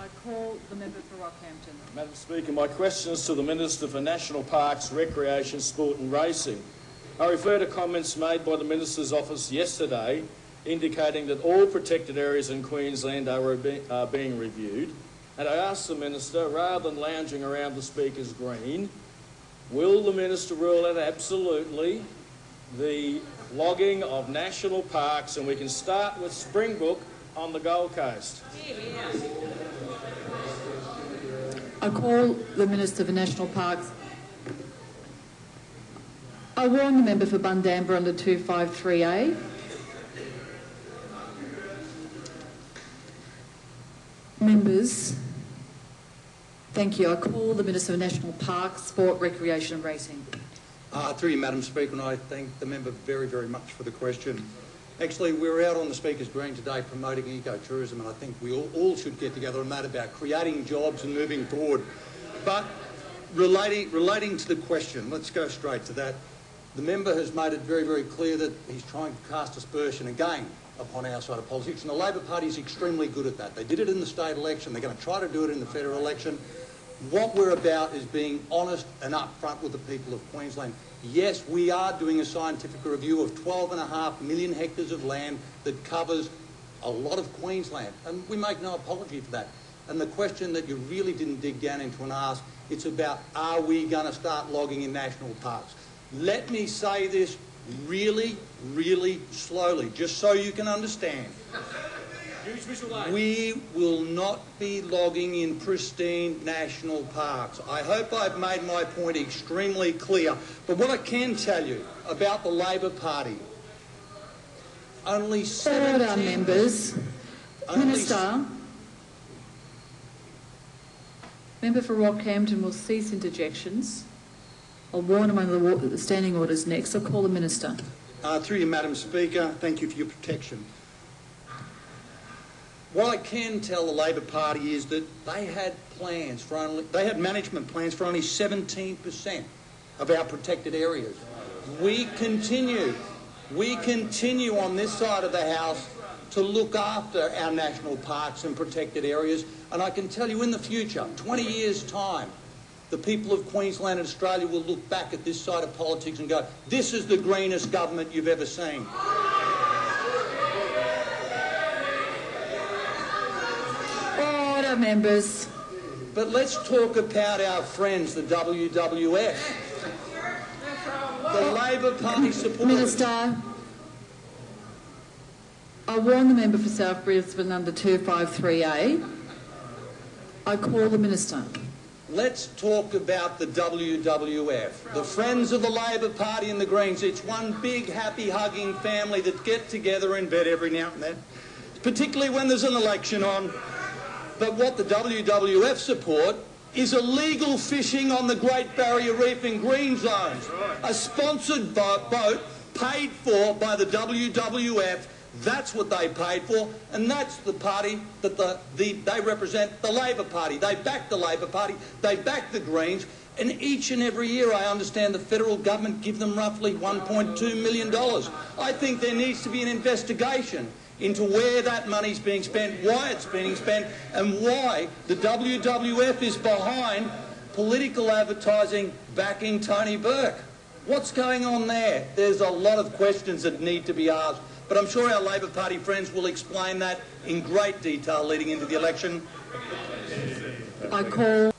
I call the member for Rockhampton. Madam Speaker, my question is to the Minister for National Parks, Recreation, Sport and Racing. I refer to comments made by the Minister's office yesterday indicating that all protected areas in Queensland are being reviewed. And I ask the Minister, rather than lounging around the Speaker's green, will the Minister rule out absolutely the logging of national parks, and we can start with Springbrook on the Gold Coast? I call the Minister for National Parks. I warn the member for Bundamba under 253A. Members, thank you. I call the Minister for National Parks, Sport, Recreation and Racing. Through you, Madam Speaker, and I thank the member very, very much for the question. Actually, we're out on the Speaker's Green today promoting ecotourism, and I think we all should get together on that about creating jobs and moving forward. But relating to the question, let's go straight to that. The member has made it very, very clear that he's trying to cast aspersion again upon our side of politics, and the Labor Party is extremely good at that. They did it in the state election. They're going to try to do it in the federal election. What we're about is being honest and upfront with the people of Queensland. Yes, we are doing a scientific review of 12.5 million hectares of land that covers a lot of Queensland, and we make no apology for that. And the question that you really didn't dig down into and ask, it's about, are we going to start logging in national parks? Let me say this really, really slowly, just so you can understand. We will not be logging in pristine national parks. I hope I've made my point extremely clear. But what I can tell you about the Labor Party, only 17... Order, members. Minister, member for Rockhampton will cease interjections. I'll warn him under the standing orders next. I'll call the Minister. Through you, Madam Speaker, thank you for your protection. What I can tell the Labor Party is that they had management plans for only 17% of our protected areas. We continue on this side of the House to look after our national parks and protected areas, and I can tell you in the future, 20 years' time, the people of Queensland and Australia will look back at this side of politics and go, this is the greenest government you've ever seen. Order, members. But let's talk about our friends, the WWF. The Labor Party supporters. Minister, I warn the member for South Brisbane under 253A. I call the Minister. Let's talk about the WWF, the friends of the Labor Party and the Greens. It's one big, happy, hugging family that get together in bed every now and then, particularly when there's an election on. But what the WWF support is illegal fishing on the Great Barrier Reef in green zones. A sponsored boat paid for by the WWF. That's what they paid for, and that's the party that they represent, the Labor Party. They back the Labor Party, they back the Greens, and each and every year I understand the federal government give them roughly $1.2 million. I think there needs to be an investigation into where that money's being spent, why it's being spent, and why the WWF is behind political advertising backing Tony Burke. What's going on there? There's a lot of questions that need to be asked. But I'm sure our Labor Party friends will explain that in great detail leading into the election. I call